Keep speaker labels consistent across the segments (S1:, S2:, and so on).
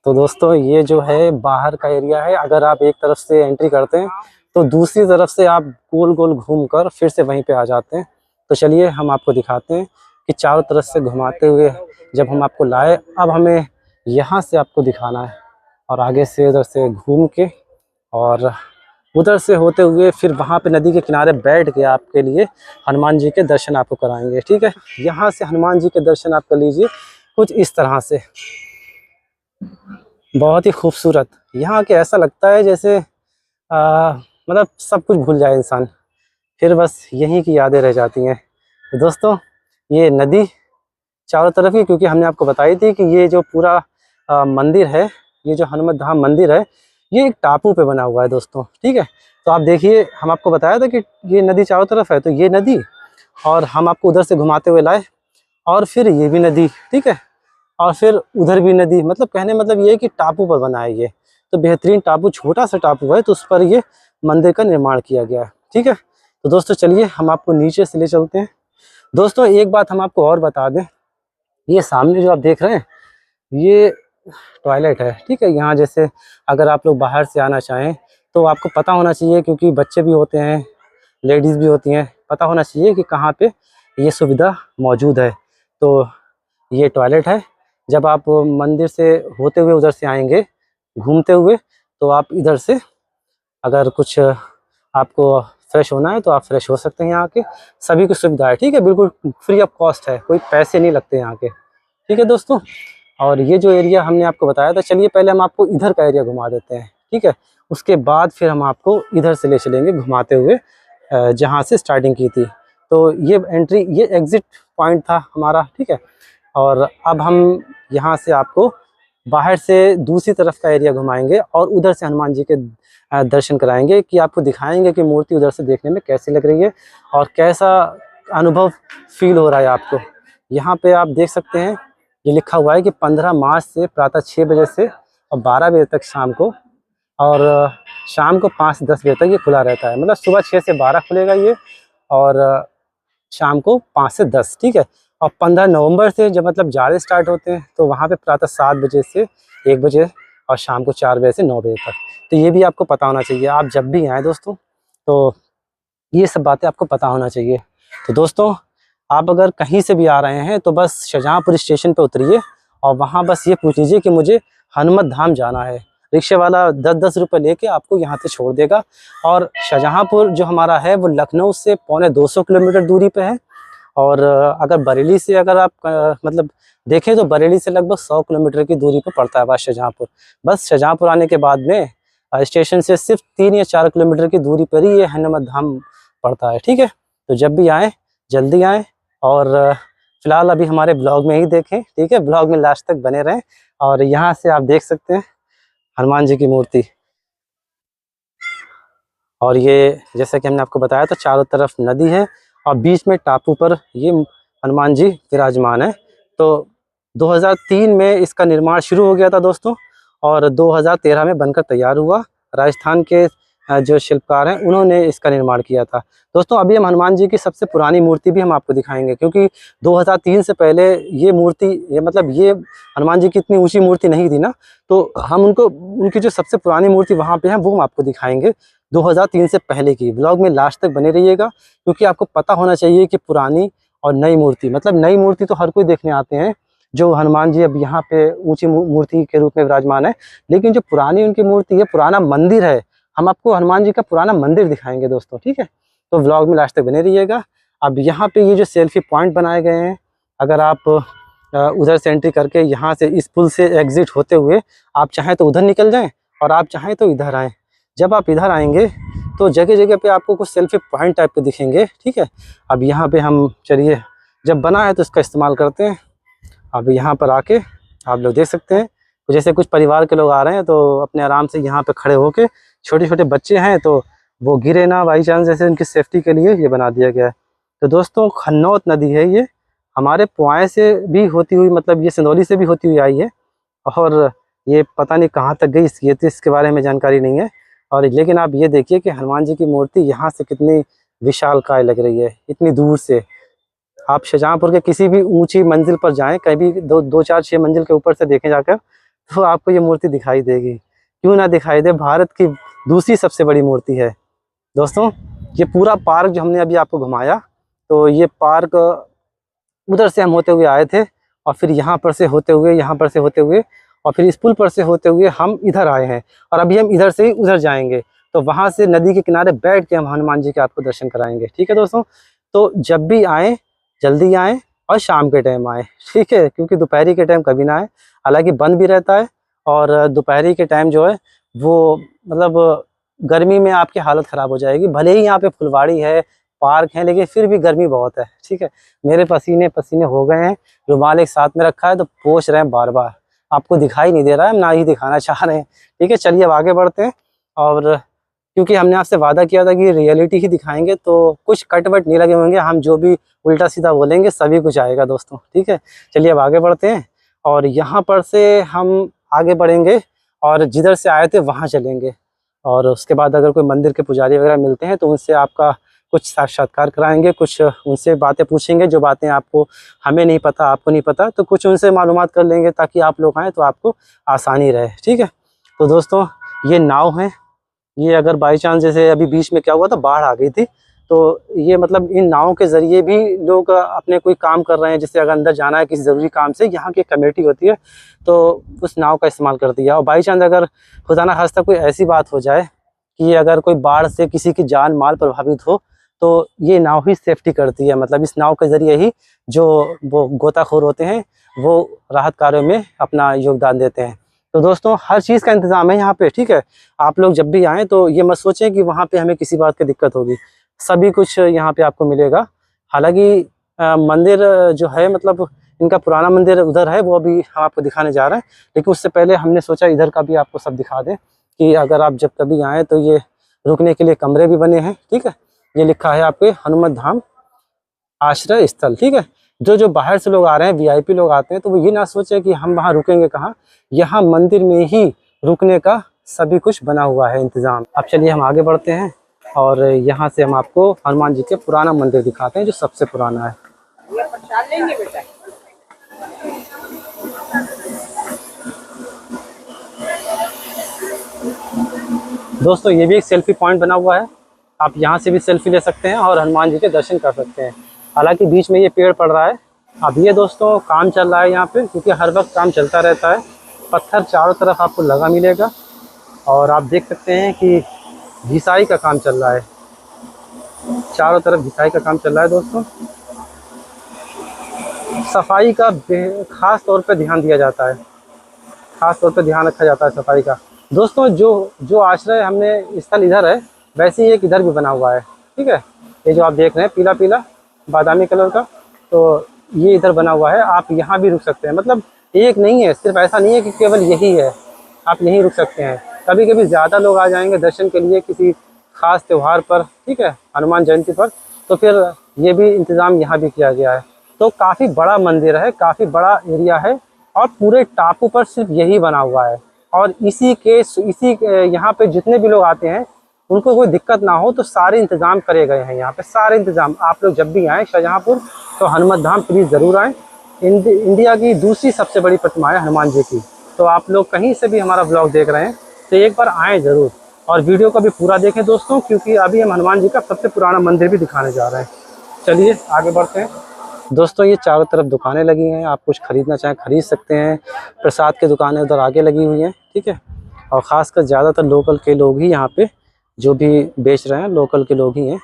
S1: तो दोस्तों ये जो है बाहर का एरिया है। अगर आप एक तरफ से एंट्री करते हैं तो दूसरी तरफ से आप गोल गोल घूमकर फिर से वहीं पे आ जाते हैं। तो चलिए हम आपको दिखाते हैं कि चारों तरफ से घुमाते हुए जब हम आपको लाए, अब हमें यहाँ से आपको दिखाना है और आगे से उधर से घूम के और उधर से होते हुए फिर वहाँ पे नदी के किनारे बैठ के आपके लिए हनुमान जी के दर्शन आपको कराएंगे। ठीक है, यहाँ से हनुमान जी के दर्शन आप कर लीजिए कुछ इस तरह से। बहुत ही खूबसूरत यहाँ के, ऐसा लगता है जैसे मतलब सब कुछ भूल जाए इंसान, फिर बस यहीं की यादें रह जाती हैं। तो दोस्तों ये नदी चारों तरफ की, क्योंकि हमने आपको बताई थी कि ये जो पूरा मंदिर है, ये जो हनुमत धाम मंदिर है, ये एक टापू पे बना हुआ है दोस्तों। ठीक है, तो आप देखिए हम आपको बताया था कि ये नदी चारों तरफ है, तो ये नदी और हम आपको उधर से घुमाते हुए लाए और फिर ये भी नदी, ठीक है, और फिर उधर भी नदी। मतलब कहने मतलब ये है कि टापू पर बना है ये, तो बेहतरीन टापू, छोटा सा टापू है, तो उस पर ये मंदिर का निर्माण किया गया है। ठीक है, तो दोस्तों चलिए हम आपको नीचे से ले चलते हैं। दोस्तों एक बात हम आपको और बता दें, ये सामने जो आप देख रहे हैं ये टॉयलेट है। ठीक है, यहाँ जैसे अगर आप लोग बाहर से आना चाहें तो आपको पता होना चाहिए, क्योंकि बच्चे भी होते हैं, लेडीज़ भी होती हैं, पता होना चाहिए कि कहाँ पे ये सुविधा मौजूद है। तो ये टॉयलेट है। जब आप मंदिर से होते हुए उधर से आएंगे घूमते हुए, तो आप इधर से अगर कुछ आपको फ्रेश होना है तो आप फ्रेश हो सकते हैं। यहाँ के सभी की सुविधा है। ठीक है, बिल्कुल फ्री ऑफ कॉस्ट है, कोई पैसे नहीं लगते यहाँ के। ठीक है दोस्तों, और ये जो एरिया हमने आपको बताया था, चलिए पहले हम आपको इधर का एरिया घुमा देते हैं। ठीक है, उसके बाद फिर हम आपको इधर से ले चलेंगे घुमाते हुए जहाँ से स्टार्टिंग की थी। तो ये एंट्री, ये एग्ज़िट पॉइंट था हमारा। ठीक है, और अब हम यहाँ से आपको बाहर से दूसरी तरफ का एरिया घुमाएंगे और उधर से हनुमान जी के दर्शन कराएंगे, कि आपको दिखाएंगे कि मूर्ति उधर से देखने में कैसी लग रही है और कैसा अनुभव फील हो रहा है आपको। यहाँ पे आप देख सकते हैं ये लिखा हुआ है कि 15 मार्च से प्रातः 6 बजे से और 12 बजे तक शाम को, और शाम को 5 से 10 बजे तक ये खुला रहता है। मतलब सुबह 6 से 12 खुलेगा ये और शाम को 5 से 10। ठीक है, और 15 नवंबर से जब मतलब जाले स्टार्ट होते हैं तो वहाँ पे प्रातः 7 बजे से 1 बजे और शाम को 4 बजे से 9 बजे तक। तो ये भी आपको पता होना चाहिए, आप जब भी आएँ दोस्तों, तो ये सब बातें आपको पता होना चाहिए। तो दोस्तों आप अगर कहीं से भी आ रहे हैं तो बस शाहजहाँपुर स्टेशन पे उतरिए और वहाँ बस ये पूछ लीजिए कि मुझे हनुमत धाम जाना है। रिक्शे वाला 10-10 रुपये लेके आपको यहाँ से छोड़ देगा। और शाहजहाँपुर जो हमारा है वो लखनऊ से पौने 200 किलोमीटर दूरी पे है। और अगर बरेली से अगर आप मतलब देखें तो बरेली से लगभग 100 किलोमीटर की दूरी पर पड़ता है बस शाहजहाँपुर। बस शाहजहाँपुर आने के बाद में स्टेशन से सिर्फ 3 या 4 किलोमीटर की दूरी पर ही ये हनुमत धाम पड़ता है। ठीक है, तो जब भी आएँ जल्दी आएँ और फिलहाल अभी हमारे ब्लॉग में ही देखें। ठीक है, ब्लॉग में लास्ट तक बने रहें। और यहाँ से आप देख सकते हैं हनुमान जी की मूर्ति, और ये जैसा कि हमने आपको बताया था चारों तरफ नदी है और बीच में टापू पर ये हनुमान जी विराजमान है। तो 2003 में इसका निर्माण शुरू हो गया था दोस्तों, और 2013 में बनकर तैयार हुआ। राजस्थान के जो शिल्पकार हैं उन्होंने इसका निर्माण किया था। दोस्तों अभी हम हनुमान जी की सबसे पुरानी मूर्ति भी हम आपको दिखाएंगे, क्योंकि 2003 से पहले ये मूर्ति, ये मतलब ये हनुमान जी की इतनी ऊंची मूर्ति नहीं थी ना, तो हम उनकी जो सबसे पुरानी मूर्ति वहाँ पे है वो हम आपको दिखाएंगे 2003 से पहले की। ब्लॉग में लास्ट तक बने रहिएगा, क्योंकि आपको पता होना चाहिए कि पुरानी और नई मूर्ति, मतलब नई मूर्ति तो हर कोई देखने आते हैं, जो हनुमान जी अब यहाँ पे ऊंची मूर्ति के रूप में विराजमान है, लेकिन जो पुरानी उनकी मूर्ति है, पुराना मंदिर है, हम आपको हनुमान जी का पुराना मंदिर दिखाएंगे दोस्तों। ठीक है, तो व्लॉग में लास्ट तक बने रहिएगा। अब यहाँ पे ये जो सेल्फी पॉइंट बनाए गए हैं, अगर आप उधर से एंट्री करके यहाँ से इस पुल से एग्जिट होते हुए आप चाहें तो उधर निकल जाएं और आप चाहें तो इधर आएँ। जब आप इधर आएंगे तो जगह जगह पे आपको कुछ सेल्फी पॉइंट टाइप के दिखेंगे। ठीक है, अब यहाँ पे हम चलिए, जब बना है तो इसका इस्तेमाल करते हैं। अब यहाँ पर आके आप लोग देख सकते हैं, तो जैसे कुछ परिवार के लोग आ रहे हैं तो अपने आराम से यहाँ पे खड़े होके, छोटे छोटे बच्चे हैं तो वो गिरे ना बाई चांस, जैसे उनकी सेफ्टी के लिए ये बना दिया गया है। तो दोस्तों खन्नौत नदी है, ये हमारे पुआए से भी होती हुई, मतलब ये सिंदौली से भी होती हुई आई है, और ये पता नहीं कहाँ तक गई, ये तो इसके बारे में जानकारी नहीं है। और लेकिन आप ये देखिए कि हनुमान जी की मूर्ति यहाँ से कितनी विशालकाय लग रही है, इतनी दूर से। आप शाहजहाँपुर के किसी भी ऊंची मंजिल पर जाएं, कहीं भी 2-4-6 मंजिल के ऊपर से देखें जाकर, तो आपको ये मूर्ति दिखाई देगी, क्यों ना दिखाई दे। भारत की दूसरी सबसे बड़ी मूर्ति है दोस्तों। ये पूरा पार्क जो हमने अभी आपको घुमाया, तो ये पार्क उधर से हम होते हुए आए थे, और फिर यहाँ पर से होते हुए, यहाँ पर से होते हुए, और फिर इस पुल पर से होते हुए हम इधर आए हैं, और अभी हम इधर से ही उधर जाएंगे। तो वहाँ से नदी के किनारे बैठ के हम हनुमान जी के आपको दर्शन कराएंगे, ठीक है दोस्तों। तो जब भी आएँ जल्दी आएँ और शाम के टाइम आएँ, ठीक है, क्योंकि दोपहरी के टाइम कभी ना आए। हालांकि बंद भी रहता है, और दोपहरी के टाइम जो है वो मतलब गर्मी में आपकी हालत ख़राब हो जाएगी। भले ही यहाँ पे फुलवाड़ी है, पार्क है, लेकिन फिर भी गर्मी बहुत है, ठीक है। मेरे पसीने पसीने हो गए हैं, रुमाल एक साथ में रखा है तो पोंछ रहे हैं बार बार। आपको दिखाई नहीं दे रहा है, ना ही दिखाना चाह रहे हैं, ठीक है। चलिए अब आगे बढ़ते हैं, और क्योंकि हमने आपसे वादा किया था कि रियलिटी ही दिखाएंगे, तो कुछ कट वट नहीं लगे होंगे, हम जो भी उल्टा सीधा बोलेंगे सभी कुछ आएगा दोस्तों, ठीक है। चलिए अब आगे बढ़ते हैं, और यहाँ पर से हम आगे बढ़ेंगे और जिधर से आए थे वहाँ चलेंगे, और उसके बाद अगर कोई मंदिर के पुजारी वगैरह मिलते हैं तो उनसे आपका कुछ साक्षात्कार कराएंगे, कुछ उनसे बातें पूछेंगे, जो बातें आपको हमें नहीं पता, आपको नहीं पता, तो कुछ उनसे मालूमात कर लेंगे, ताकि आप लोग आएँ तो आपको आसानी रहे, ठीक है। तो दोस्तों ये नाव है, ये अगर बाई चांस जैसे अभी बीच में क्या हुआ था, बाढ़ आ गई थी, तो ये मतलब इन नावों के ज़रिए भी लोग अपने कोई काम कर रहे हैं। जैसे अगर अंदर जाना है किसी ज़रूरी काम से, यहाँ की कमेटी होती है तो उस नाव का इस्तेमाल करती है। और बाई चांस अगर खुदा ना खास्ता कोई ऐसी बात हो जाए कि अगर कोई बाढ़ से किसी की जान माल प्रभावित हो, तो ये नाव ही सेफ्टी करती है। मतलब इस नाव के ज़रिए ही जो वो गोताखोर होते हैं वो राहत कार्यों में अपना योगदान देते हैं। तो दोस्तों हर चीज़ का इंतज़ाम है यहाँ पे, ठीक है। आप लोग जब भी आएँ तो ये मत सोचें कि वहाँ पे हमें किसी बात की दिक्कत होगी, सभी कुछ यहाँ पे आपको मिलेगा। हालांकि मंदिर जो है, मतलब इनका पुराना मंदिर उधर है, वो अभी हम आपको दिखाने जा रहे हैं, लेकिन उससे पहले हमने सोचा इधर का भी आपको सब दिखा दें, कि अगर आप जब कभी आएँ तो ये रुकने के लिए कमरे भी बने हैं, ठीक है। ये लिखा है आपके हनुमत धाम आश्रय स्थल, ठीक है। जो बाहर से लोग आ रहे हैं, वीआईपी लोग आते हैं, तो वो ये ना सोचे कि हम वहाँ रुकेंगे कहाँ, यहाँ मंदिर में ही रुकने का सभी कुछ बना हुआ है इंतज़ाम। अब चलिए हम आगे बढ़ते हैं, और यहाँ से हम आपको हनुमान जी के पुराना मंदिर दिखाते हैं, जो सबसे पुराना है। दोस्तों ये भी एक सेल्फी पॉइंट बना हुआ है, आप यहाँ से भी सेल्फी ले सकते हैं और हनुमान जी के दर्शन कर सकते हैं। हालांकि बीच में ये पेड़ पड़ रहा है, अब ये दोस्तों काम चल रहा है यहाँ पे, क्योंकि हर वक्त काम चलता रहता है। पत्थर चारों तरफ आपको लगा मिलेगा, और आप देख सकते हैं कि घिसाई का काम चल रहा है, चारों तरफ घिसाई का काम चल रहा है दोस्तों। सफाई का खास तौर पे ध्यान दिया जाता है, खास तौर पे ध्यान रखा जाता है सफाई का। दोस्तों जो आश्रय हमने स्थल इधर है, वैसे ही एक इधर भी बना हुआ है, ठीक है। ये जो आप देख रहे हैं पीला पीला बादामी कलर का, तो ये इधर बना हुआ है, आप यहाँ भी रुक सकते हैं। मतलब एक नहीं है, सिर्फ ऐसा नहीं है कि केवल यही है, आप यहीं रुक सकते हैं। कभी कभी ज़्यादा लोग आ जाएंगे दर्शन के लिए किसी खास त्यौहार पर, ठीक है, हनुमान जयंती पर, तो फिर ये भी इंतज़ाम यहाँ भी किया गया है। तो काफ़ी बड़ा मंदिर है, काफ़ी बड़ा एरिया है, और पूरे टापू पर सिर्फ यही बना हुआ है। और इसी यहाँ पे जितने भी लोग आते हैं उनको कोई दिक्कत ना हो, तो सारे इंतज़ाम करे गए हैं यहाँ पे, सारे इंतज़ाम। आप लोग जब भी आएँ शाहजहाँपुर तो हनुमत धाम प्लीज़ ज़रूर आएँ। इंडिया की दूसरी सबसे बड़ी प्रतिमा है हनुमान जी की। तो आप लोग कहीं से भी हमारा ब्लॉग देख रहे हैं तो एक बार आएँ ज़रूर, और वीडियो को भी पूरा देखें दोस्तों, क्योंकि अभी हम हनुमान जी का सबसे पुराना मंदिर भी दिखाने जा रहे हैं। चलिए आगे बढ़ते हैं दोस्तों। ये चारों तरफ दुकानें लगी हैं, आप कुछ ख़रीदना चाहें खरीद सकते हैं। प्रसाद की दुकानें उधर आगे लगी हुई हैं, ठीक है। और ख़ासकर ज़्यादातर लोकल के लोग ही यहाँ पे जो भी बेच रहे हैं, लोकल के लोग ही हैं।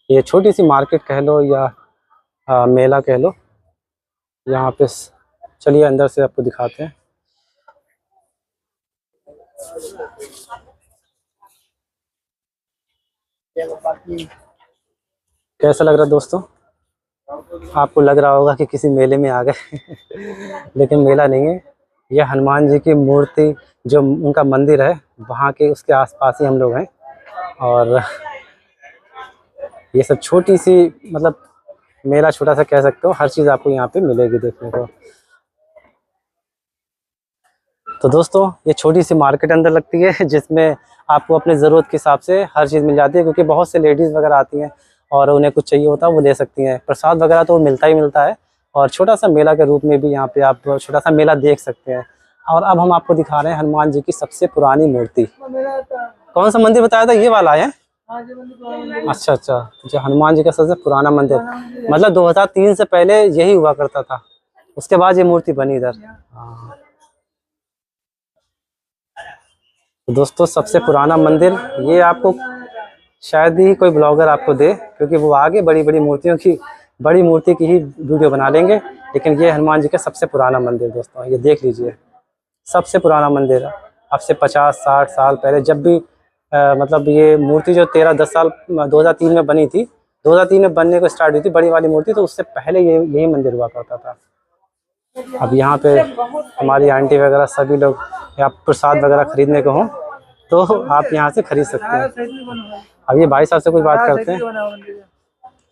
S1: ये छोटी सी मार्केट कह लो या मेला कह लो यहाँ पे। चलिए अंदर से आपको दिखाते हैं। कैसा लग रहा है दोस्तों? आपको लग रहा होगा कि किसी मेले में आ गए लेकिन मेला नहीं है, यह हनुमान जी की मूर्ति जो उनका मंदिर है वहाँ के उसके आसपास ही हम लोग हैं। और ये सब छोटी सी मतलब मेला छोटा सा कह सकते हो, हर चीज़ आपको यहाँ पे मिलेगी देखने को। तो दोस्तों ये छोटी सी मार्केट अंदर लगती है, जिसमें आपको अपने ज़रूरत के हिसाब से हर चीज़ मिल जाती है, क्योंकि बहुत से लेडीज़ वगैरह आती हैं और उन्हें कुछ चाहिए होता है वो ले सकती हैं। प्रसाद वगैरह तो मिलता ही मिलता है, और छोटा सा मेला के रूप में भी यहाँ पे आप छोटा सा मेला देख सकते हैं। और अब हम आपको दिखा रहे हैं हनुमान जी की सबसे पुरानी मूर्ति। कौन सा मंदिर बताया था, ये वाला है? अच्छा अच्छा, जो हनुमान जी का सबसे पुराना मंदिर, मतलब 2003 से पहले यही हुआ करता था, उसके बाद ये मूर्ति बनी इधर। हाँ तो दोस्तों सबसे पुराना मंदिर ये आपको शायद ही कोई ब्लॉगर आपको दे, क्योंकि वो आगे बड़ी बड़ी मूर्तियों की, बड़ी मूर्ति की ही वीडियो बना लेंगे। लेकिन ये हनुमान जी का सबसे पुराना मंदिर दोस्तों, ये देख लीजिए, सबसे पुराना मंदिर है। अब से 50-60 साल पहले जब भी मतलब ये मूर्ति जो 13-10 साल 2003 में बनी थी, 2003 में बनने को स्टार्ट हुई थी बड़ी वाली मूर्ति, तो उससे पहले ये यही मंदिर हुआ करता था। अब यहाँ पे हमारी आंटी वगैरह सभी लोग या प्रसाद वगैरह खरीदने को हों तो आप यहाँ से खरीद सकते हैं। अब ये भाई साहब से कुछ बात करते हैं।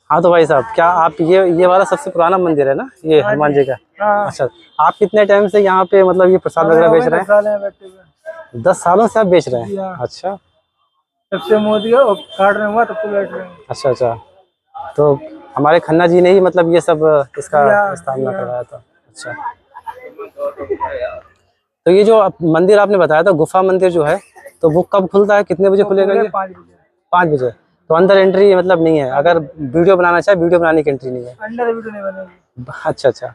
S1: हाँ तो भाई साहब, क्या आप ये वाला सबसे पुराना मंदिर है ना, ये हनुमान जी का? अच्छा, आप कितने टाइम से यहाँ पे मतलब ये प्रसाद वगैरह बेच रहे हैं? 10 सालों से आप बेच रहे हैं? अच्छा,
S2: सबसे मोदी काट रहे हुआ तब तो बैठ रहे हैं।
S1: अच्छा अच्छा, तो हमारे खन्ना जी ने ही मतलब ये सब इसका स्थापना करवाया था। अच्छा, तो ये जो मंदिर आपने बताया था गुफा मंदिर जो है, तो वो कब खुलता है, कितने बजे खुलेगा ये?
S2: 5 बजे।
S1: 5 बजे। तो अंदर एंट्री मतलब नहीं है, अगर वीडियो बनाना चाहे वीडियो बनाने की एंट्री नहीं है?
S2: अंदर वीडियो नहीं बनेगी।
S1: अच्छा अच्छा,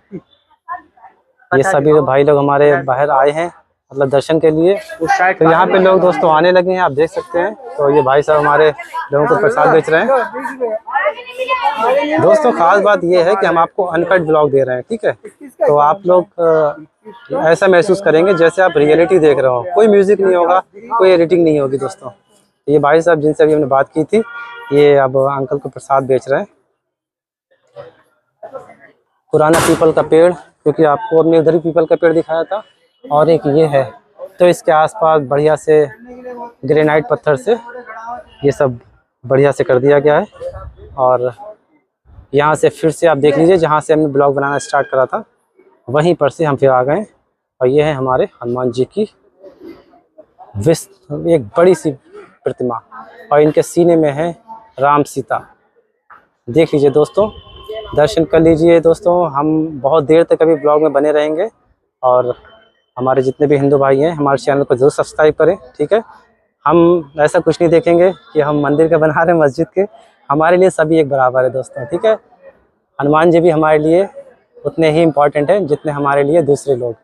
S1: ये सभी भाई लोग हमारे बाहर आए हैं मतलब दर्शन के लिए, तो यहाँ पे लोग दोस्तों आने लगे हैं, आप देख सकते हैं। तो ये भाई साहब हमारे लोगों को प्रसाद बेच रहे हैं। दोस्तों खास बात ये है कि हम आपको अनकट ब्लॉग दे रहे हैं, ठीक है? तो आप लोग ऐसा महसूस करेंगे जैसे आप रियलिटी देख रहे हो, कोई म्यूजिक नहीं होगा, कोई एडिटिंग नहीं होगी दोस्तों। ये भाई साहब जिनसे अभी हमने बात की थी, ये अब अंकल को प्रसाद बेच रहे हैं। पुराना पीपल का पेड़, क्योंकि आपको हमने उधर ही पीपल का पेड़ दिखाया था, और एक ये है, तो इसके आसपास बढ़िया से ग्रेनाइट पत्थर से ये सब बढ़िया से कर दिया गया है। और यहाँ से फिर से आप देख लीजिए, जहाँ से हमने ब्लॉग बनाना स्टार्ट करा था वहीं पर से हम फिर आ गए। और ये है हमारे हनुमान जी की एक बड़ी सी प्रतिमा, और इनके सीने में है राम सीता। देख लीजिए दोस्तों, दर्शन कर लीजिए दोस्तों। हम बहुत देर तक अभी ब्लॉग में बने रहेंगे, और हमारे जितने भी हिंदू भाई हैं हमारे चैनल को जरूर सब्सक्राइब करें, ठीक है? हम ऐसा कुछ नहीं देखेंगे कि हम मंदिर का बना रहे हैं मस्जिद के, हमारे लिए सभी एक बराबर है दोस्तों, ठीक है? हनुमान जी भी हमारे लिए उतने ही इम्पोर्टेंट हैं जितने हमारे लिए दूसरे लोग,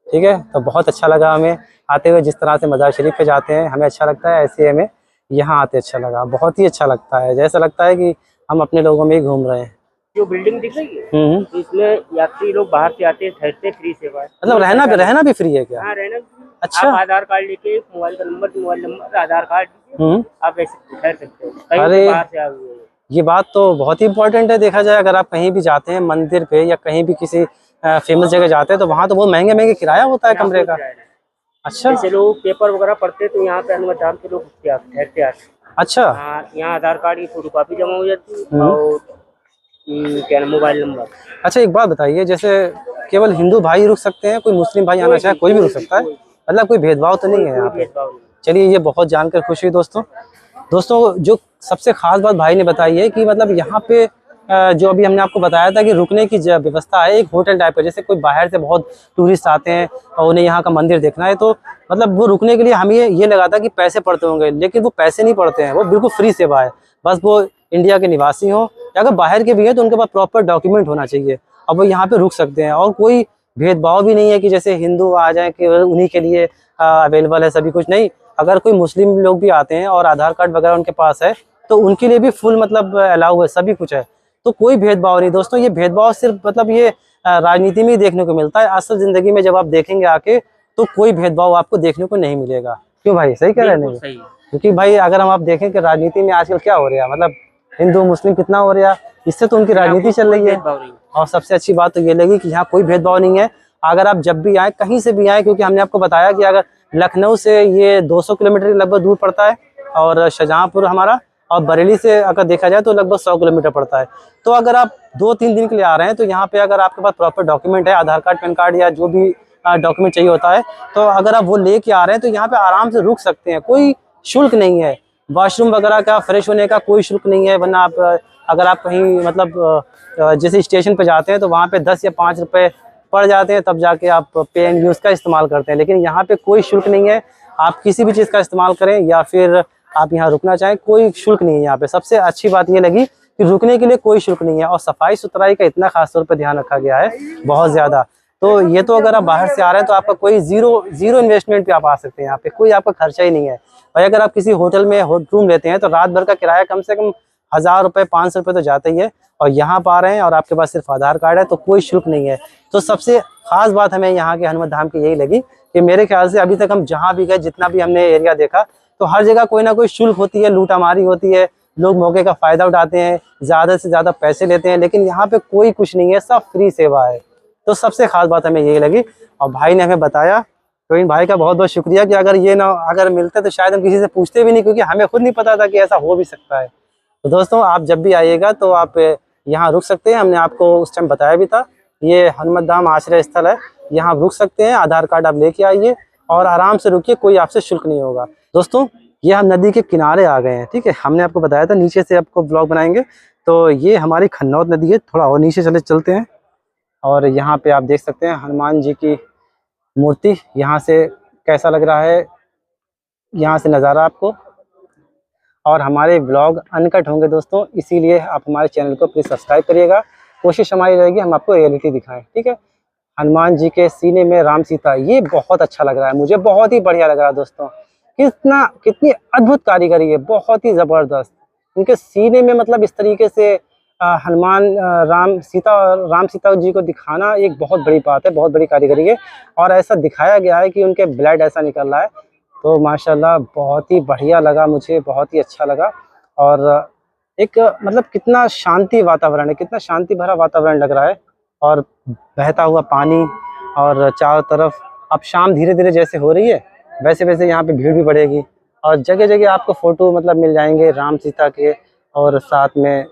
S1: ठीक है? तो बहुत अच्छा लगा हमें आते हुए, जिस तरह से मज़ार शरीफ पे जाते हैं हमें अच्छा लगता है, ऐसे हमें यहाँ आते अच्छा लगा, बहुत ही अच्छा लगता है, जैसा लगता है कि हम अपने लोगों में ही घूम रहे हैं।
S2: जो बिल्डिंग दिख रही है इसमें यात्री लोग बाहर से आते हैं, ठहरते, फ्री सेवा है।
S1: मतलब रहना भी फ्री है क्या?
S2: हाँ, रहना भी।
S1: अच्छा,
S2: आप आधार कार्ड लेके मोबाइल नंबर आधार कार्ड दीजिए, आप ऐसे ठहर सकते हो। कहीं
S1: अरे
S2: बाहर से आए हुए हैं। ये
S1: बात तो बहुत ही इंपॉर्टेंट है, देखा जाए अगर आप कहीं भी जाते हैं मंदिर पे या कहीं भी किसी फेमस जगह जाते हैं, तो वहाँ तो बहुत महंगे किराया होता है कमरे का। अच्छा,
S2: जैसे लोग पेपर वगैरह पढ़ते तो यहाँ पे अनुमति के लोग ठहरते आते।
S1: अच्छा,
S2: यहाँ आधार कार्ड की फोटो कॉपी जमा हो जाती है, और क्या मोबाइल नंबर।
S1: अच्छा एक बात बताइए, जैसे केवल हिंदू भाई रुक सकते हैं, कोई मुस्लिम भाई आना चाहे कोई भी रुक सकता है, मतलब कोई भेदभाव तो नहीं है यहाँ पे? चलिए ये बहुत जानकर खुशी दोस्तों। जो सबसे खास बात भाई ने बताई है कि मतलब यहाँ पे जो अभी हमने आपको बताया था कि रुकने की व्यवस्था है, एक होटल टाइप का, जैसे कोई बाहर से बहुत टूरिस्ट आते हैं और उन्हें यहाँ का मंदिर देखना है, तो मतलब वो रुकने के लिए हमें ये लगा था कि पैसे पड़ते होंगे, लेकिन वो पैसे नहीं पड़ते हैं, वो बिल्कुल फ्री सेवा है। बस वो इंडिया के निवासी हों या अगर बाहर के भी हैं तो उनके पास प्रॉपर डॉक्यूमेंट होना चाहिए, अब वो यहाँ पे रुक सकते हैं। और कोई भेदभाव भी नहीं है कि जैसे हिंदू आ जाएं कि उन्हीं के लिए अवेलेबल है सभी कुछ, नहीं। अगर कोई मुस्लिम लोग भी आते हैं और आधार कार्ड वगैरह उनके पास है तो उनके लिए भी फुल मतलब अलाउ है, सभी कुछ है, तो कोई भेदभाव नहीं दोस्तों। ये भेदभाव सिर्फ मतलब ये राजनीति में ही देखने को मिलता है, असल जिंदगी में जब आप देखेंगे आके तो कोई भेदभाव आपको देखने को नहीं मिलेगा। क्यों भाई, सही कह रहे हैं?
S2: सही।
S1: क्योंकि भाई अगर हम आप देखें कि राजनीति में आजकल क्या हो रहा है, मतलब हिंदू मुस्लिम कितना हो रहा है, इससे तो उनकी राजनीति चल रही है। और सबसे अच्छी बात तो ये लगी कि यहाँ कोई भेदभाव नहीं है। अगर आप जब भी आए, कहीं से भी आए, क्योंकि हमने आपको बताया कि अगर लखनऊ से ये 200 किलोमीटर लगभग दूर पड़ता है, और शाहजहाँपुर हमारा, और बरेली से अगर देखा जाए तो लगभग 100 किलोमीटर पड़ता है। तो अगर आप 2-3 दिन के लिए आ रहे हैं तो यहाँ पे अगर आपके पास प्रॉपर डॉक्यूमेंट है, आधार कार्ड, पैन कार्ड या जो भी डॉक्यूमेंट चाहिए होता है, तो अगर आप वो लेके आ रहे हैं तो यहाँ पे आराम से रुक सकते हैं, कोई शुल्क नहीं है। वॉशरूम वगैरह का, फ्रेश होने का कोई शुल्क नहीं है, वरना आप अगर आप कहीं मतलब जैसे स्टेशन पे जाते हैं तो वहाँ पे 10 या 5 रुपए पड़ जाते हैं, तब जाके आप पे एंड यूज़ का इस्तेमाल करते हैं। लेकिन यहाँ पे कोई शुल्क नहीं है, आप किसी भी चीज़ का इस्तेमाल करें या फिर आप यहाँ रुकना चाहें, कोई शुल्क नहीं है यहाँ पे। सबसे अच्छी बात ये लगी कि रुकने के लिए कोई शुल्क नहीं है, और सफाई सुथराई का इतना खास तौर पर ध्यान रखा गया है, बहुत ज़्यादा। तो ये तो अगर आप बाहर से आ रहे हैं तो आपका कोई जीरो इन्वेस्टमेंट पे आप आ सकते हैं, यहाँ पे कोई आपका खर्चा ही नहीं है। और अगर आप किसी होटल में रूम लेते हैं तो रात भर का किराया कम से कम 1000 रुपये 500 रुपये तो जाता ही है, और यहाँ पर आ रहे हैं और आपके पास सिर्फ आधार कार्ड है तो कोई शुल्क नहीं है। तो सबसे खास बात हमें यहाँ के हनुमत धाम की यही लगी कि मेरे ख्याल से अभी तक हम जहाँ भी गए, जितना भी हमने एरिया देखा, तो हर जगह कोई ना कोई शुल्क होती है, लूटामारी होती है, लोग मौके का फ़ायदा उठाते हैं, ज़्यादा से ज़्यादा पैसे लेते हैं। लेकिन यहाँ पे कोई कुछ नहीं है, सब फ्री सेवा है। तो सबसे खास बात हमें यही लगी, और भाई ने हमें बताया, तो इन भाई का बहुत बहुत शुक्रिया कि अगर मिलते तो शायद हम किसी से पूछते भी नहीं, क्योंकि हमें खुद नहीं पता था कि ऐसा हो भी सकता है। तो दोस्तों, आप जब भी आइएगा तो आप यहाँ रुक सकते हैं, हमने आपको उस टाइम बताया भी था, ये हनुमत धाम आश्रय स्थल है, यहाँ रुक सकते हैं। आधार कार्ड आप लेके आइए और आराम से रुकिए, कोई आपसे शुल्क नहीं होगा। दोस्तों, ये हम नदी के किनारे आ गए हैं, ठीक है। हमने आपको बताया था नीचे से आपको ब्लॉग बनाएंगे, तो ये हमारी खन्नौत नदी है, थोड़ा और नीचे चलते हैं। और यहाँ पे आप देख सकते हैं हनुमान जी की मूर्ति, यहाँ से कैसा लग रहा है, यहाँ से नज़ारा आपको। और हमारे ब्लॉग अनकट होंगे दोस्तों, इसीलिए आप हमारे चैनल को प्लीज़ सब्सक्राइब करिएगा। कोशिश हमारी रहेगी हम आपको रियलिटी दिखाएं, ठीक है। हनुमान जी के सीने में राम सीता, ये बहुत अच्छा लग रहा है मुझे, बहुत ही बढ़िया लग रहा है दोस्तों। कितनी अद्भुत कारीगरी है, बहुत ही ज़बरदस्त। उनके सीने में मतलब इस तरीके से हनुमान राम सीता जी को दिखाना एक बहुत बड़ी बात है, बहुत बड़ी कारीगरी है। और ऐसा दिखाया गया है कि उनके ब्लड ऐसा निकल रहा है, तो माशाल्लाह बहुत ही बढ़िया लगा मुझे, बहुत ही अच्छा लगा। और एक मतलब कितना शांति वातावरण है, कितना शांति भरा वातावरण लग रहा है, और बहता हुआ पानी, और चारों तरफ। अब शाम धीरे धीरे जैसे हो रही है, वैसे वैसे यहाँ पे भीड़ भी बढ़ेगी, और जगह जगह आपको फ़ोटो मतलब मिल जाएंगे राम सीता के, और साथ में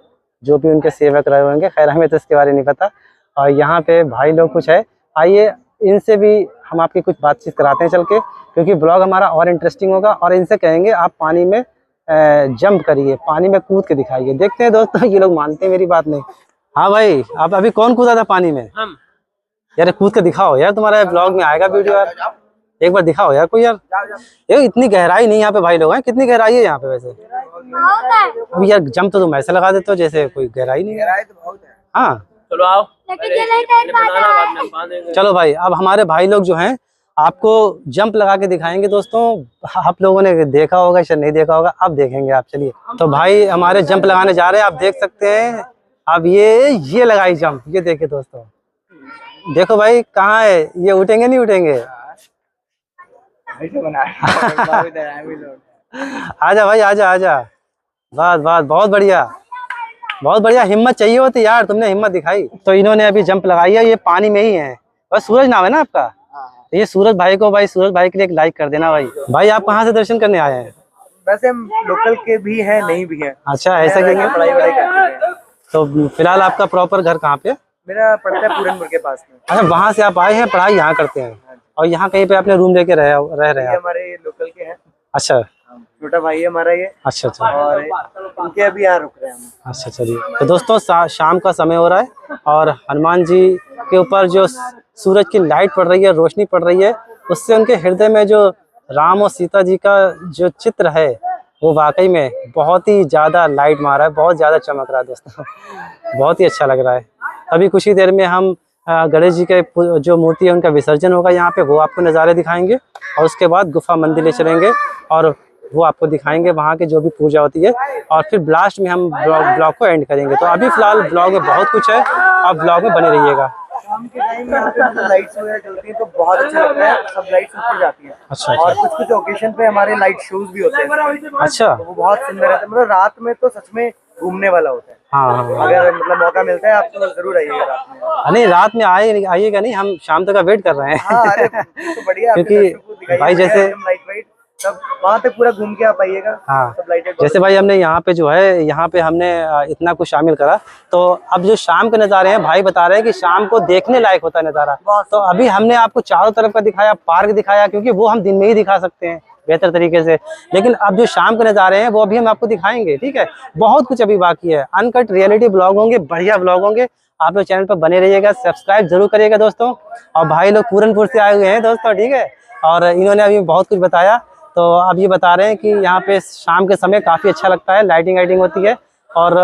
S1: जो भी उनके सेवक रहे होंगे। खैर, हमें तो इसके बारे में नहीं पता। और यहाँ पे भाई लोग कुछ है, आइए इनसे भी हम आपकी कुछ बातचीत कराते हैं चल के, क्योंकि ब्लॉग हमारा और इंटरेस्टिंग होगा। और इनसे कहेंगे आप पानी में जंप करिए, पानी में कूद के दिखाइए। देखते हैं दोस्तों, ये लोग मानते हैं मेरी बात नहीं। हाँ भाई, आप अभी कौन कूदा था पानी में?
S2: हम।
S1: यार कूद के दिखाओ यार, तुम्हारा ब्लॉग में आएगा वीडियो यार, एक बार दिखाओ यार कोई यार। ये इतनी गहराई नहीं यहाँ पे भाई लोग हैं, कितनी गहराई है यहाँ पे वैसे? अभी यार जंप तो तुम ऐसे लगा देते हो जैसे कोई गहराई नहीं है। हाँ
S2: चलो आओ,
S1: चलो भाई, अब हमारे भाई लोग जो हैं आपको जंप लगा के दिखाएंगे दोस्तों। आप लोगों ने देखा होगा, शायद नहीं देखा होगा, अब देखेंगे आप। चलिए, तो भाई हमारे जंप लगाने जा रहे हैं, आप देख सकते हैं। अब ये लगाई जंप, ये देखिए दोस्तों, देखो भाई कहाँ है ये, उठेंगे नहीं उठेंगे? आजा भाई, आजा। बस बहुत बढ़िया, बहुत बढ़िया। हिम्मत चाहिए होती यार, तुमने हिम्मत दिखाई। तो इन्होंने अभी जंप लगाई है, ये पानी में ही है। बस सूरज नाम है ना आपका? तो ये सूरज भाई के लिए एक लाइक कर देना भाई। भाई आप कहाँ से दर्शन करने आए हैं?
S3: वैसे हम लोकल के भी हैं, नहीं भी हैं।
S1: अच्छा, ऐसा क्या?
S3: पढ़ाई करते हैं।
S1: तो फिलहाल आपका प्रॉपर घर कहाँ पे?
S3: मेरा पड़ता है पूरनपुर के पास में।
S1: अच्छा, वहाँ से आप आए हैं, पढ़ाई यहाँ करते हैं, और यहाँ कहीं पे आपने रूम लेके रह रहे हैं?
S3: हमारे लोकल के हैं।
S1: अच्छा,
S3: छोटा भाई है हमारा ये।
S1: अच्छा,
S3: और उनके अभी यहाँ रुक रहे हैं हम।
S1: अच्छा, चलिए। तो दोस्तों, शाम का समय हो रहा है, और हनुमान जी के ऊपर जो सूरज की लाइट पड़ रही है, रोशनी पड़ रही है, उससे उनके हृदय में जो राम और सीता जी का जो चित्र है, वो वाकई में बहुत ही ज़्यादा लाइट मारा है, बहुत ज़्यादा चमक रहा है दोस्तों। बहुत ही अच्छा लग रहा है। अभी कुछ ही देर में हम गणेश जी के जो मूर्ति है उनका विसर्जन होगा यहाँ पे, वो आपको नज़ारे दिखाएंगे। और उसके बाद गुफा मंदिर ले चलेंगे और वो आपको दिखाएंगे वहाँ की जो भी पूजा होती है, और फिर लास्ट में हम ब्लॉग को एंड करेंगे। तो अभी फिलहाल ब्लॉग में बहुत कुछ है, आप ब्लॉग में बने रहिएगा।
S3: शाम के टाइम यहाँ पे लाइट्स वगैरह जलती हैं तो बहुत अच्छा लगता है, सब लाइट्स ऊपर जाती हैं।
S1: अच्छा,
S3: और कुछ ओकेशन पे हमारे लाइट शोज भी होते हैं।
S1: अच्छा,
S3: तो वो बहुत सुंदर रहता है, मतलब रात में तो सच में घूमने वाला होता है।
S1: हाँ।
S3: अगर मतलब मौका मिलता है आप तो जरूर आइएगा रात में।
S1: नहीं, रात में आइएगा नहीं, हम शाम तक का वेट कर रहे हैं।
S3: हाँ, अरे तो बढ़िया,
S1: क्योंकि भाई जैसे
S3: लाइट सब वहाँ तक पूरा घूम के आप आइएगा।
S1: हाँ,
S3: सब लाइटें
S1: जैसे भाई हमने यहाँ पे जो है, यहाँ पे हमने इतना कुछ शामिल करा, तो अब जो शाम के नज़ारे हैं, भाई बता रहे हैं कि शाम को देखने लायक होता है नज़ारा। तो अभी हमने आपको चारों तरफ का दिखाया, पार्क दिखाया, क्योंकि वो हम दिन में ही दिखा सकते हैं, बेहतर तरीके से। लेकिन अब जो शाम के नज़ारे हैं वो अभी हम आपको दिखाएंगे, ठीक है। बहुत कुछ अभी बाकी है, अनकट रियलिटी ब्लॉग होंगे, बढ़िया ब्लॉग होंगे। आप लोग चैनल पर बने रहिएगा, सब्सक्राइब जरूर करिएगा दोस्तों। और भाई लोग पूरनपुर से आए हुए हैं दोस्तों, ठीक है। और इन्होंने अभी बहुत कुछ बताया, तो अब ये बता रहे हैं कि यहाँ पे शाम के समय काफ़ी अच्छा लगता है, लाइटिंग वाइटिंग होती है और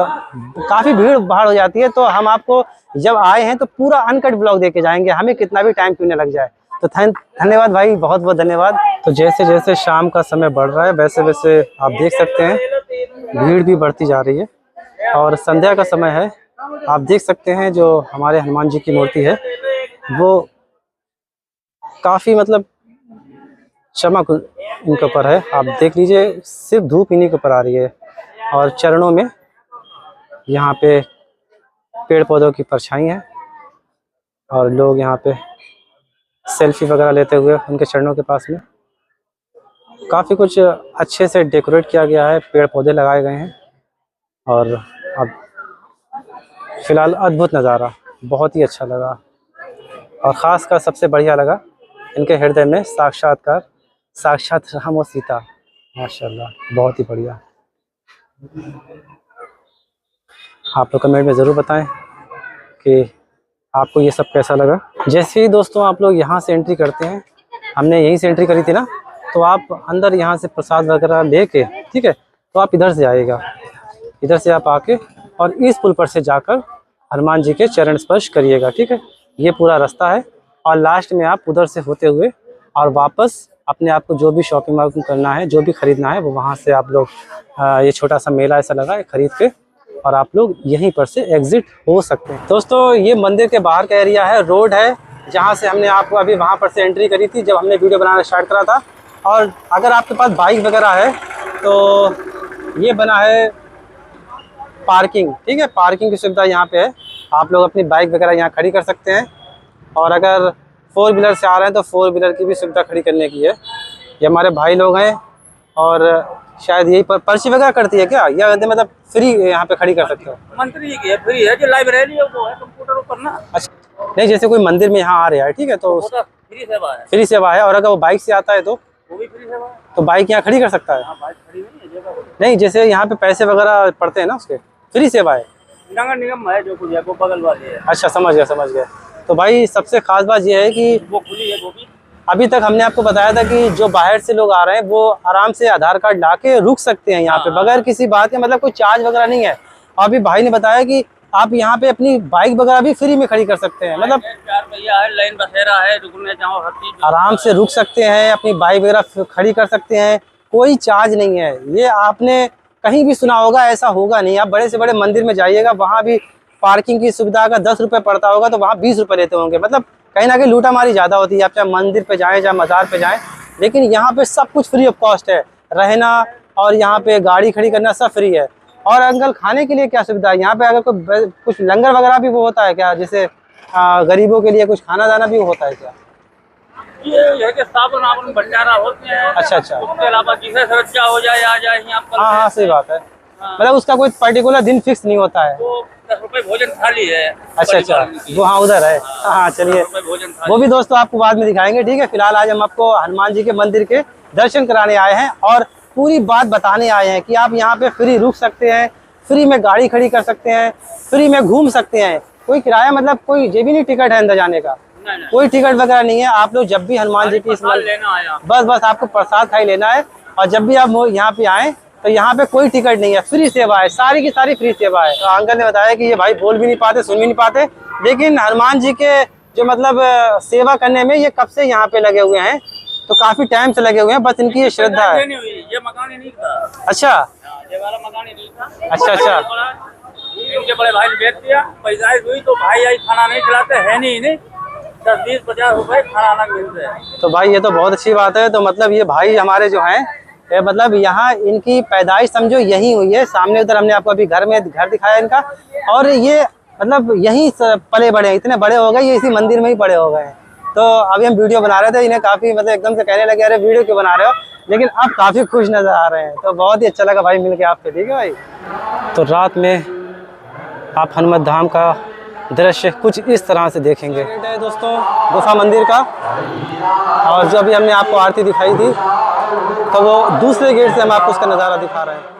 S1: काफ़ी भीड़ भाड़ हो जाती है। तो हम आपको जब आए हैं तो पूरा अनकट ब्लॉग देके जाएंगे, हमें कितना भी टाइम क्यों न लग जाए। तो धन्यवाद भाई, बहुत बहुत धन्यवाद। तो जैसे जैसे शाम का समय बढ़ रहा है वैसे वैसे आप देख सकते हैं भीड़ भी बढ़ती जा रही है और संध्या का समय है। आप देख सकते हैं जो हमारे हनुमान जी की मूर्ति है वो काफ़ी मतलब चमक इनके ऊपर है। आप देख लीजिए, सिर्फ धूप इन्हीं के ऊपर आ रही है और चरणों में यहाँ पे पेड़ पौधों की परछाई है और लोग यहाँ पे सेल्फी वगैरह लेते हुए उनके चरणों के पास में। काफ़ी कुछ अच्छे से डेकोरेट किया गया है, पेड़ पौधे लगाए गए हैं और अब फिलहाल अद्भुत नज़ारा, बहुत ही अच्छा लगा। और ख़ासकर सबसे बढ़िया लगा इनके हृदय में साक्षात राम और सीता, माशाल्लाह बहुत ही बढ़िया। आप लोग कमेंट में ज़रूर बताएं कि आपको ये सब कैसा लगा। जैसे ही दोस्तों आप लोग यहाँ से एंट्री करते हैं, हमने यहीं से एंट्री करी थी ना, तो आप अंदर यहाँ से प्रसाद वगैरह लेके, ठीक है, तो आप इधर से आइएगा, इधर से आप आके और इस पुल पर से जाकर हनुमान जी के चरण स्पर्श करिएगा, ठीक है। ये पूरा रास्ता है और लास्ट में आप उधर से होते हुए और वापस अपने आप को जो भी शॉपिंग वॉपिंग करना है, जो भी ख़रीदना है वो वहाँ से आप लोग ये छोटा सा मेला ऐसा लगा है, ख़रीद के और आप लोग यहीं पर से एग्ज़िट हो सकते हैं। दोस्तों ये मंदिर के बाहर का एरिया है, रोड है जहाँ से हमने आपको अभी वहाँ पर से एंट्री करी थी जब हमने वीडियो बनाना स्टार्ट करा था। और अगर आपके पास बाइक वगैरह है तो ये बना है पार्किंग, ठीक है, पार्किंग की सुविधा यहाँ पे है। आप लोग अपनी बाइक वगैरह यहाँ खड़ी कर सकते हैं और अगर 4 व्हीलर से आ रहे हैं तो 4 व्हीलर की भी सुविधा खड़ी करने की है। ये हमारे भाई लोग हैं और शायद यही पर पर्ची वगैरह करती है क्या, या मतलब फ्री यहाँ पे खड़ी कर सकते हो?
S2: मंत्री की है, फ्री है, जो लाइब्रेरी है वो है कंप्यूटर ऊपर ना।
S1: अच्छा, नहीं जैसे कोई मंदिर में यहाँ आ रहा है, ठीक है, तो
S2: फ्री सेवा है।
S1: फ्री सेवा है। और अगर वो बाइक से आता है तो
S2: वो भी फ्री सेवा है।
S1: तो बाइक यहाँ खड़ी कर सकता है?
S2: हाँ, बाइक खड़ी नहीं है जगह।
S1: नहीं, जैसे यहाँ पे पैसे वगैरह पड़ते हैं ना, उसके फ्री सेवा है।
S2: नगर निगम है जो कुछ है, वो बगल वाली है।
S1: अच्छा, समझ गया। तो भाई सबसे खास बात यह है कि
S2: वो खुली है, वो भी
S1: अभी तक हमने आपको बताया था कि जो बाहर से लोग आ रहे हैं वो आराम से आधार कार्ड ला के रुक सकते हैं यहाँ पे बगैर किसी बात के, मतलब कोई चार्ज वगैरह नहीं है। और अभी भाई ने बताया कि आप यहाँ पे अपनी बाइक वगैरह भी फ्री में खड़ी कर सकते हैं, मतलब
S2: 4 पहिया है, लाइन बसेरा है, रुकने जाओ हर चीज
S1: आराम से रुक सकते हैं, अपनी बाइक वगैरह खड़ी कर सकते हैं, कोई चार्ज नहीं है। ये आपने कहीं भी सुना होगा, ऐसा होगा नहीं। आप बड़े से बड़े मंदिर में जाइएगा, वहाँ भी पार्किंग की सुविधा का 10 रुपये पड़ता होगा तो वहाँ 20 रुपये लेते होंगे। मतलब कहीं ना कहीं लूटा मारी ज़्यादा होती है। आप चाहे मंदिर पे जाएं चाहे मज़ार पे जाएं, लेकिन यहाँ पे सब कुछ फ्री ऑफ कॉस्ट है, रहना और यहाँ पे गाड़ी खड़ी करना सब फ्री है। और अंकल खाने के लिए क्या सुविधा है यहाँ पे? अगर कोई कुछ लंगर वगैरह भी वो होता है क्या, जैसे गरीबों के लिए कुछ खाना दाना भी होता है क्या?
S2: ये है कि साबुन आबुन भंडारा होते हैं।
S1: अच्छा।
S2: उसके अलावा जिसे सच्चा हो जाए आ जाए यहाँ पर।
S1: हाँ, सही बात है। मतलब उसका कोई पर्टिकुलर दिन फिक्स नहीं होता है।
S2: तो 10 रुपए भोजन थाली है।
S1: अच्छा, वो हाँ उधर है। हाँ चलिए, वो भी दोस्तों आपको बाद में दिखाएंगे, ठीक है। फिलहाल आज हम आपको हनुमान जी के मंदिर के दर्शन कराने आए हैं और पूरी बात बताने आए हैं कि आप यहाँ पे फ्री रुक सकते हैं, फ्री में गाड़ी खड़ी कर सकते हैं, फ्री में घूम सकते हैं। कोई किराया मतलब कोई जेबी नहीं टिकट है अंदर जाने का, कोई टिकट वगैरह नहीं है। आप लोग जब भी हनुमान जी की बस आपको प्रसाद खाई लेना है। और जब भी आप यहाँ पे आए तो यहाँ पे कोई टिकट नहीं है, फ्री सेवा है, सारी की सारी फ्री सेवा है। तो अंकल ने बताया कि ये भाई बोल भी नहीं पाते, सुन भी नहीं पाते, लेकिन हनुमान जी के जो मतलब सेवा करने में ये कब से यहाँ पे लगे हुए हैं, तो काफी टाइम से लगे हुए हैं। बस इनकी ये श्रद्धा है।
S2: ये मकान ही नहीं था।
S1: अच्छा,
S2: ये वाला मकान ही नहीं था।
S1: अच्छा।
S2: इनके बड़े भाई ने बेच दिया, पैदाइश हुई तो भाई आई खाना नहीं खिलाते है, नहीं 10, 20, 50 रुपए खाना अलग मिलते हैं।
S1: तो भाई ये तो बहुत अच्छी बात है। तो मतलब ये भाई हमारे जो हैं मतलब यहाँ इनकी पैदाइश समझो यही हुई है। सामने उधर हमने आपको अभी घर दिखाया इनका, और ये मतलब यहीं पले बड़े हैं, इतने बड़े हो गए ये इसी मंदिर में ही बड़े हो गए हैं। तो अभी हम वीडियो बना रहे थे, इन्हें काफ़ी मतलब एकदम से कहने लगे अरे वीडियो क्यों बना रहे हो, लेकिन अब काफ़ी खुश नज़र आ रहे हैं। तो बहुत ही अच्छा लगा भाई मिल के आपसे, ठीक है भाई। तो रात में आप हनुमत धाम का दृश्य कुछ इस तरह से देखेंगे दोस्तों, गुफा मंदिर का। और जो अभी हमने आपको आरती दिखाई थी तो वो दूसरे गेट से हम आपको उसका नज़ारा दिखा रहे हैं।